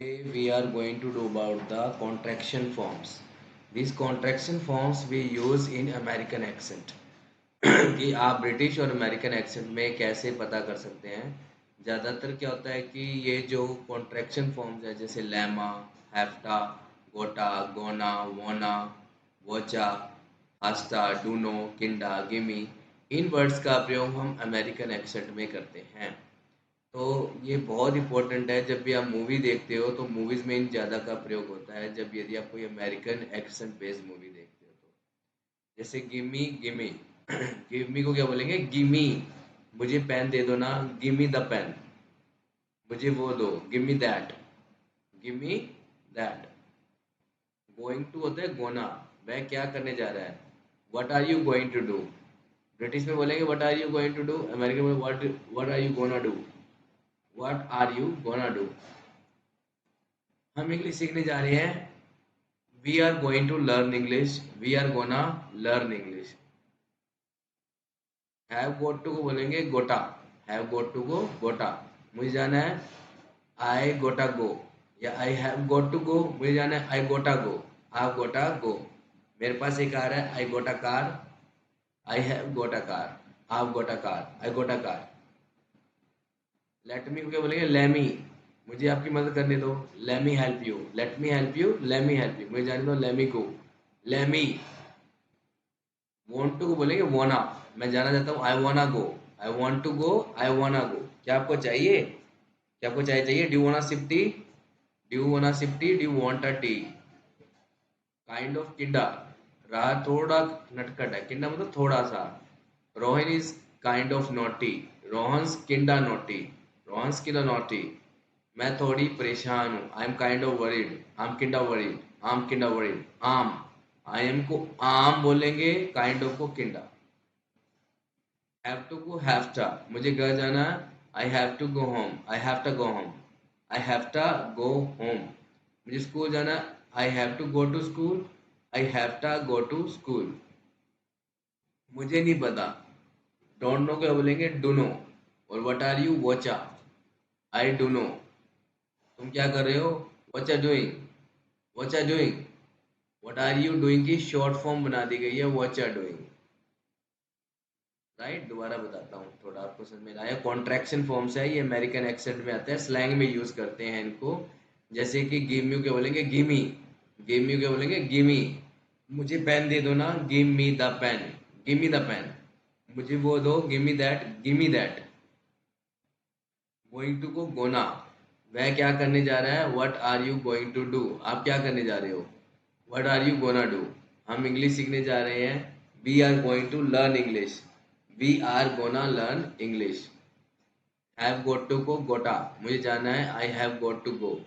Today we are going to do about the contraction forms. These contraction forms we use in American accent. कि आप British और American accent में कैसे पता कर सकते हैं। ज़्यादातर क्या होता है कि ये जो कॉन्ट्रैक्शन फॉर्म्स है जैसे लैमा, हैफ्टा, गोटा, गोना, वोना, वोचा, हास्टा, डूनो, किंडा, गिमी, इन वर्ड्स का प्रयोग हम अमेरिकन एक्सेंट में करते हैं। तो ये बहुत इंपॉर्टेंट है। जब भी आप मूवी देखते हो तो मूवीज में इन ज़्यादा का प्रयोग होता है। जब यदि आप कोई अमेरिकन एक्सेंट बेस्ड मूवी देखते हो तो जैसे गिमी गिमी गिमी को क्या बोलेंगे? गिमी, मुझे पेन दे दो ना, गिमी द पेन, मुझे वो दो, gimme that, gimme that. Going to होता है गोना, वह क्या करने जा रहा है। What are you going to do, British में बोलेंगे what are you going to do, American में what are you gonna do, what are you gonna do. हम इंग्लिश सीखने जा रहे हैं। We are going to learn English, we are gonna learn English. Have got to को बोलेंगे गोटा, have got to को गोटा, मुझे जाना है आई गोटा गो, या आई हैव गोट टू गो, मुझे जाना है आई गोटा गो, आई गोटा गो। मेरे पास एक कार है, आई गोटा कार, आई हैव गोटा कार, आई गोटा कार, आई गोटा कार। लेट मी को क्या बोलेंगे? लेमी, मुझे आपकी मदद करने दो, let me help you, let me help you, let me help you, मुझे जाने दो, लेमी को, लेमी। वांट टू को बोलेंगे वाना, मैं जाना चाहता हूँ, आई वाना गो, आई वांट टू गो, आई वाना गो। क्या आपको चाहिए? क्या आपको चाहिए? Do wanna sip tea, do wanna sip tea, do want a tea. Kind of kinda, रहा थोड़ा नटखट है, किंडा मतलब थोड़ा सा। Rohan is kind of naughty, Rohan's kinda naughty, Rohan's kinda naughty. मैं थोड़ी परेशान हूँ, I am kind of worried, I am kinda worried, I am kinda worried. Am, I am को आम बोलेंगे, काइंड ऑफ को किंडा। हैव टू को हैव, मुझे घर जाना है, I have to go home, I have to go home, I have to go home. मुझे school जाना, I have to go to school, I have to go to school. मुझे नहीं पता, डोंट नो क्या बोलेंगे? Dunno. और what are you? Whatcha, I do no, तुम क्या कर रहे हो? What are doing, what are doing. What are you doing की शॉर्ट फॉर्म बना दी गई है व्हाट आर डूइंग। राइट, दोबारा बताता हूँ, थोड़ा आपको समझ में आया। कॉन्ट्रैक्शन फॉर्म्स है, ये अमेरिकन एक्सेंट में आते हैं, स्लैंग में यूज करते हैं इनको। जैसे कि गिव यू क्या बोलेंगे? गिमी, गिव यू क्या बोलेंगे? गिमी, मुझे पेन दे दो ना, give me the pen, give me the pen, मुझे वो दो, give me that, give me that. Going to को गोना, वह क्या करने जा रहा है, what are you going to do, आप क्या करने जा रहे हो, what are you gonna do. हम इंग्लिश सीखने जा रहे हैं, we are going to learn English, we are gonna learn English. Have got to को गोटा, मुझे जाना है, I have got to go,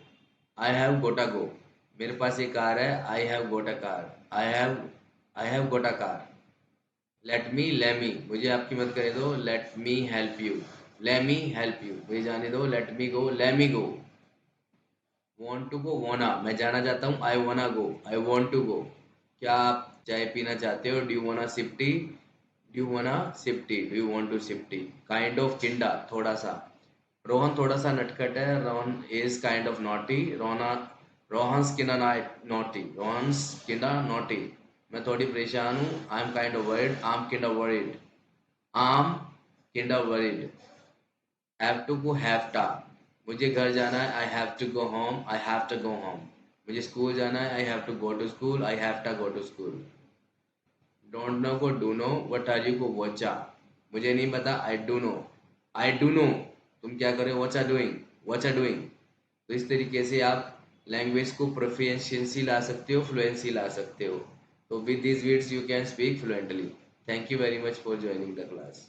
I have gotta go. मेरे पास एक कार है, I have got a car, I have got a car. Let me, lemme, मुझे आपकी मदद करे दो, let me help you, let me help you, मुझे जाने दो, let me go, let me go. Want to को वाना, मैं जाना चाहता हूँ, आई वाना गो, आई वांट टू गो। क्या आप चाय पीना चाहते हो? Do you wanna sip tea, do you wanna sip tea, do you want to sip tea. Kind of kinda, थोड़ा सा। रोहन थोड़ा सा नटखट है, Rohan is kind of naughty, रोहना, Rohan's kinda naughty, Rohan's kinda naughty. मैं थोड़ी परेशान हूँ, I am kind of worried, I am kinda worried, I am kinda worried. Have to को हैव टा, मुझे घर जाना है, I have to go home, I have to go home. मुझे स्कूल जाना है, I have to go to school, I have to go to school. Don't know को dunno, what are you को whatcha, मुझे नहीं पता, I do no, I do no, तुम क्या कर रहे हो, what's are doing, what's are doing. तो इस तरीके से आप लैंग्वेज को प्रोफिशिएंसी ला सकते हो, फ्लुएंसी ला सकते हो। तो with this words you can speak fluently. Thank you very much for joining the class.